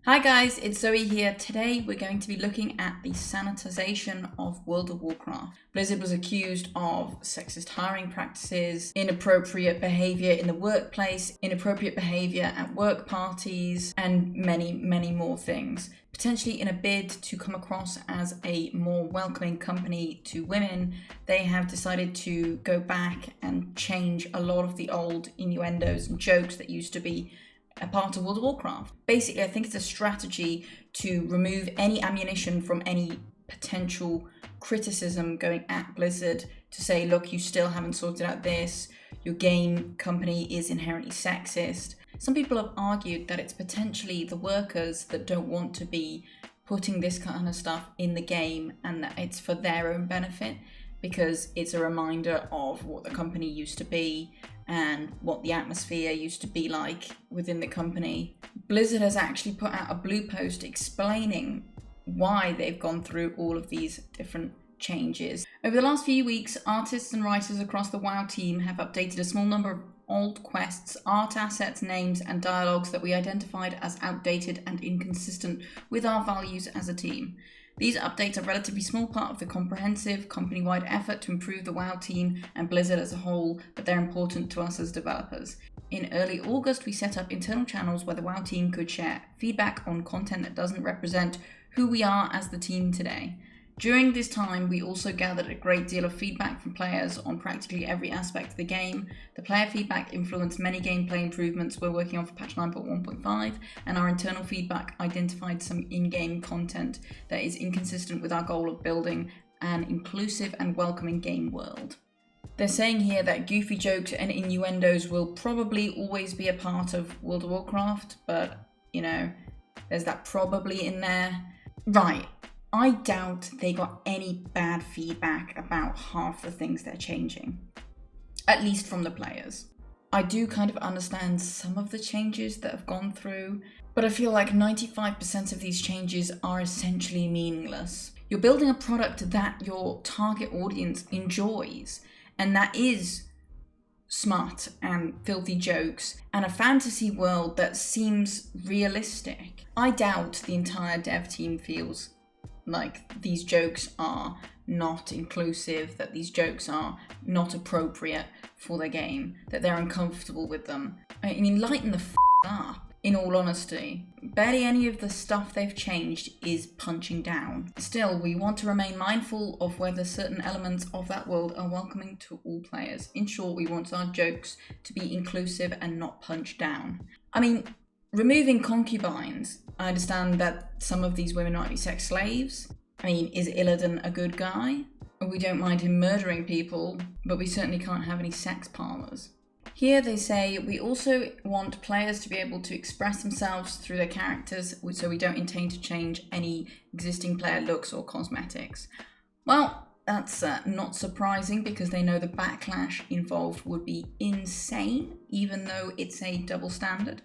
Hi guys, it's Zoe here. Today we're going to be looking at the sanitization of World of Warcraft. Blizzard was accused of sexist hiring practices, inappropriate behavior in the workplace, inappropriate behavior at work parties, and many more things. Potentially in a bid to come across as a more welcoming company to women, they have decided to go back and change a lot of the old innuendos and jokes that used to be a part of World of Warcraft. Basically, I think it's a strategy to remove any ammunition from any potential criticism going at Blizzard to say, look, you still haven't sorted out this, your game company is inherently sexist. Some people have argued that it's potentially the workers that don't want to be putting this kind of stuff in the game and that it's for their own benefit because it's a reminder of what the company used to be and what the atmosphere used to be like within the company. Blizzard has actually put out a Bluepost explaining why they've gone through all of these different changes. Over the last few weeks, artists and writers across the WoW team have updated a small number of old quests, art assets, names, and dialogues that we identified as outdated and inconsistent with our values as a team. These updates are a relatively small part of the comprehensive company-wide effort to improve the WoW team and Blizzard as a whole, but they're important to us as developers. In early August, we set up internal channels where the WoW team could share feedback on content that doesn't represent who we are as the team today. During this time, we also gathered a great deal of feedback from players on practically every aspect of the game. The player feedback influenced many gameplay improvements we're working on for patch 9.1.5, and our internal feedback identified some in-game content that is inconsistent with our goal of building an inclusive and welcoming game world. They're saying here that goofy jokes and innuendos will probably always be a part of World of Warcraft, but, you know, there's that probably in there. Right. I doubt they got any bad feedback about half the things they're changing, at least from the players. I do kind of understand some of the changes that have gone through, but I feel like 95% of these changes are essentially meaningless. You're building a product that your target audience enjoys, and that is smut and filthy jokes and a fantasy world that seems realistic. I doubt the entire dev team feels like these jokes are not inclusive, that these jokes are not appropriate for their game, that they're uncomfortable with them. I mean, lighten the up, in all honesty. Barely any of the stuff they've changed is punching down. Still, we want to remain mindful of whether certain elements of that world are welcoming to all players. In short, we want our jokes to be inclusive and not punch down. I mean, removing concubines, I understand that some of these women might be sex slaves. I mean, is Illidan a good guy? We don't mind him murdering people, but we certainly can't have any sex parlors. Here they say, we also want players to be able to express themselves through their characters, so we don't intend to change any existing player looks or cosmetics. Well, that's not surprising because they know the backlash involved would be insane, even though it's a double standard.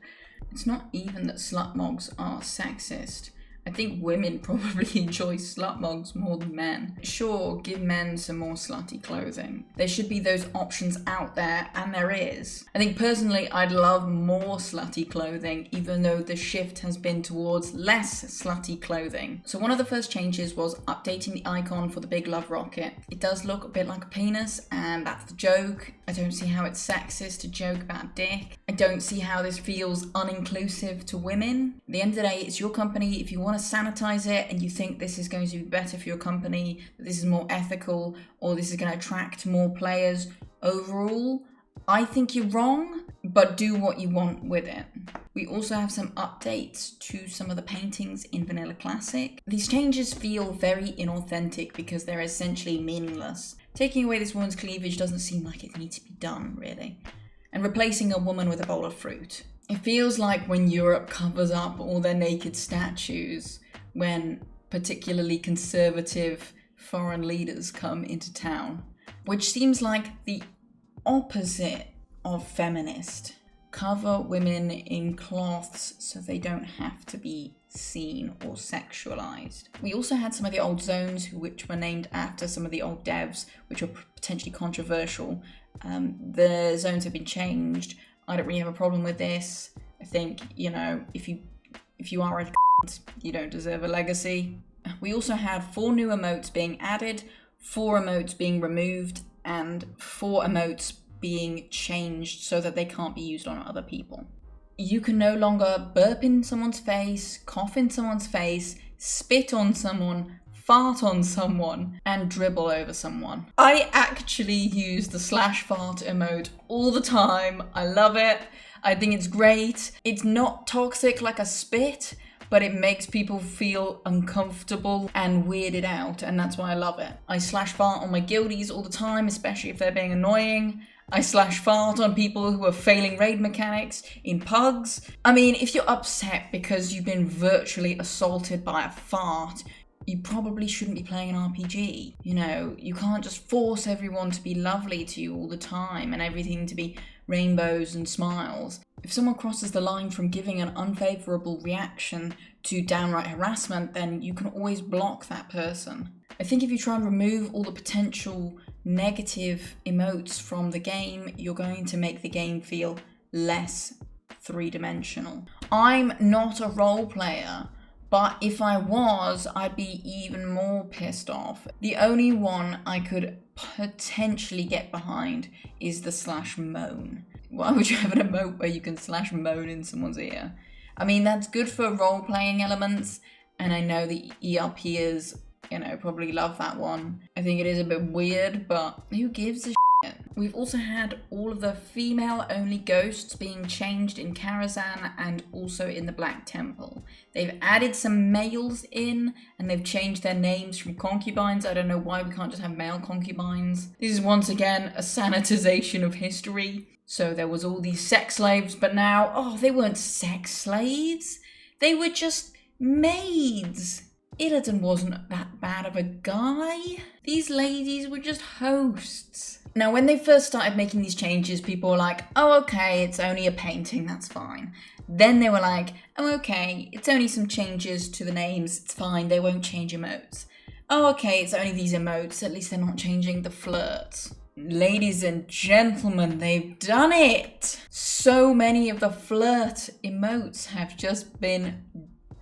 It's not even that slutmogs are sexist. I think women probably enjoy slutmogs more than men. Sure, give men some more slutty clothing. There should be those options out there, and there is. I think personally I'd love more slutty clothing, even though the shift has been towards less slutty clothing. So one of the first changes was updating the icon for the big love rocket. It does look a bit like a penis, and that's the joke. I don't see how it's sexist to joke about dick. I don't see how this feels uninclusive to women. At the end of the day, it's your company. If you want to sanitize it and you think this is going to be better for your company, that this is more ethical, or this is going to attract more players overall, I think you're wrong, but do what you want with it. We also have some updates to some of the paintings in Vanilla Classic. These changes feel very inauthentic because they're essentially meaningless. Taking away this woman's cleavage doesn't seem like it needs to be done, really. And replacing a woman with a bowl of fruit. It feels like when Europe covers up all their naked statues when particularly conservative foreign leaders come into town, which seems like the opposite of feminist. Cover women in cloths so they don't have to be seen or sexualized. We also had some of the old zones which were named after some of the old devs, which were potentially controversial. The zones have been changed. I don't really have a problem with this. I think, you know, if you are a you don't deserve a legacy. We also had 4 new emotes being added, 4 emotes being removed, and 4 emotes being changed so that they can't be used on other people. You can no longer burp in someone's face, cough in someone's face, spit on someone, fart on someone, and dribble over someone. I actually use the /fart emote all the time. I love it. I think it's great. It's not toxic like a spit, but it makes people feel uncomfortable and weirded out, and that's why I love it. I /fart on my guildies all the time, especially if they're being annoying. I /fart on people who are failing raid mechanics in pugs. I mean, if you're upset because you've been virtually assaulted by a fart, you probably shouldn't be playing an RPG. You know, you can't just force everyone to be lovely to you all the time and everything to be rainbows and smiles. If someone crosses the line from giving an unfavourable reaction to downright harassment, then you can always block that person. I think if you try and remove all the potential negative emotes from the game, you're going to make the game feel less three-dimensional. I'm not a role player, but if I was, I'd be even more pissed off. The only one I could potentially get behind is the /moan. Why would you have an emote where you can /moan in someone's ear? I mean, that's good for role-playing elements, and I know the ERPers, probably love that one. I think it is a bit weird, but who gives a shit? We've also had all of the female-only ghosts being changed in Karazhan and also in the Black Temple. They've added some males in, and they've changed their names from concubines. I don't know why we can't just have male concubines. This is once again a sanitization of history. So there was all these sex slaves, but now, they weren't sex slaves. They were just maids. Illidan wasn't that bad of a guy. These ladies were just hosts. Now, when they first started making these changes, people were like, oh, okay, it's only a painting, that's fine. Then they were like, oh, okay, it's only some changes to the names, it's fine, they won't change emotes. Oh, okay, it's only these emotes, at least they're not changing the flirts. Ladies and gentlemen, they've done it! So many of the flirt emotes have just been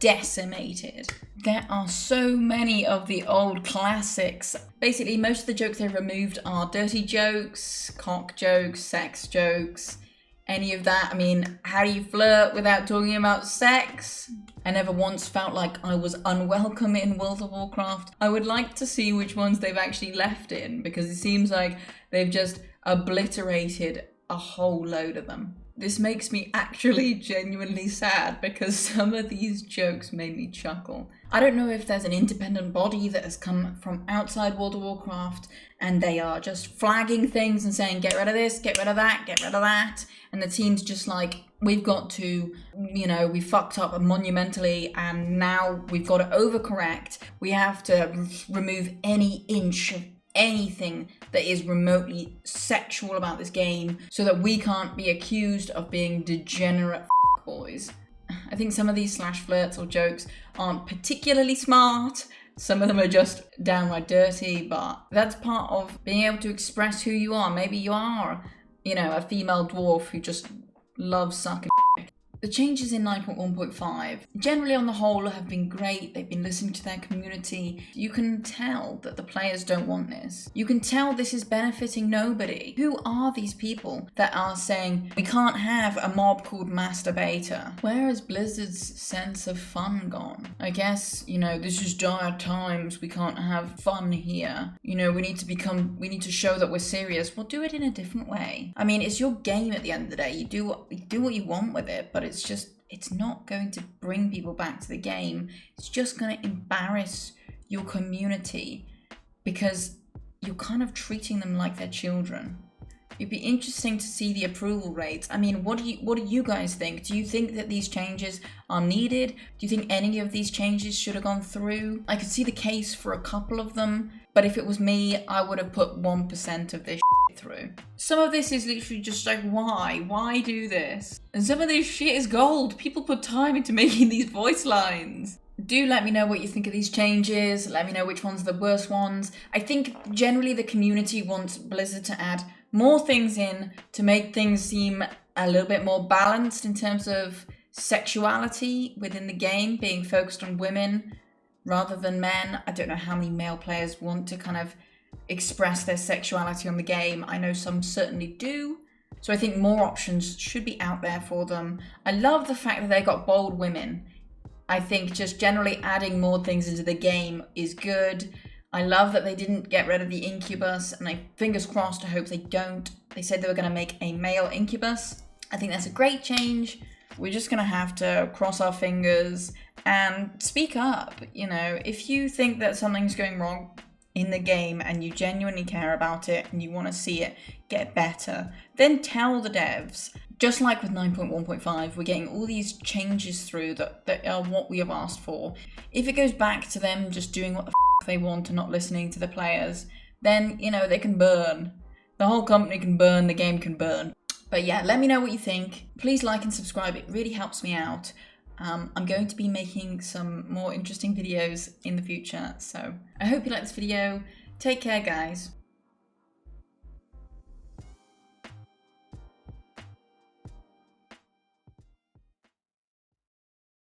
decimated. There are so many of the old classics. Basically, most of the jokes they removed are dirty jokes, cock jokes, sex jokes, any of that. I mean, how do you flirt without talking about sex? I never once felt like I was unwelcome in World of Warcraft. I would like to see which ones they've actually left in, because it seems like they've just obliterated a whole load of them. This makes me actually genuinely sad because some of these jokes made me chuckle. I don't know if there's an independent body that has come from outside World of Warcraft and they are just flagging things and saying, get rid of this, get rid of that, get rid of that. And the team's just like, we've got to, we fucked up monumentally and now we've got to overcorrect. We have to remove any inch of anything that is remotely sexual about this game so that we can't be accused of being degenerate boys. I think some of these /flirts or jokes aren't particularly smart. Some of them are just downright dirty, but that's part of being able to express who you are. Maybe you are, a female dwarf who just loves sucking. The changes in 9.1.5 generally on the whole have been great. They've been listening to their community. You can tell that the players don't want this. You can tell this is benefiting nobody. Who are these people that are saying we can't have a mob called Masturbator? Where has Blizzard's sense of fun gone? I guess, this is dire times. We can't have fun here. We need to show that we're serious. Well, do it in a different way. I mean, it's your game at the end of the day. You do what you want with it, but it's not going to bring people back to the game. It's just going to embarrass your community because you're kind of treating them like they're children. It'd be interesting to see the approval rates. I mean, what do you guys think? Do you think that these changes are needed? Do you think any of these changes should have gone through? I could see the case for a couple of them, but if it was me, I would have put 1% of this through. Some of this is literally just like, why? Why do this? And some of this shit is gold. People put time into making these voice lines. Do let me know what you think of these changes. Let me know which ones are the worst ones. I think generally the community wants Blizzard to add more things in to make things seem a little bit more balanced in terms of sexuality within the game being focused on women rather than men. I don't know how many male players want to kind of express their sexuality on the game. I know some certainly do. So I think more options should be out there for them. I love the fact that they got bold women. I think just generally adding more things into the game is good. I love that they didn't get rid of the incubus, and fingers crossed, I hope they don't. They said they were going to make a male incubus. I think that's a great change. We're just going to have to cross our fingers and speak up. You know, if you think that something's going wrong in the game and you genuinely care about it and you want to see it get better, then tell the devs. Just like with 9.1.5, we're getting all these changes through that are what we have asked for. If it goes back to them just doing what the they want and not listening to the players, then, you know, they can burn. The whole company can burn, the game can burn. But yeah, let me know what you think. Please like and subscribe, it really helps me out. I'm going to be making some more interesting videos in the future, so I hope you like this video. Take care, guys.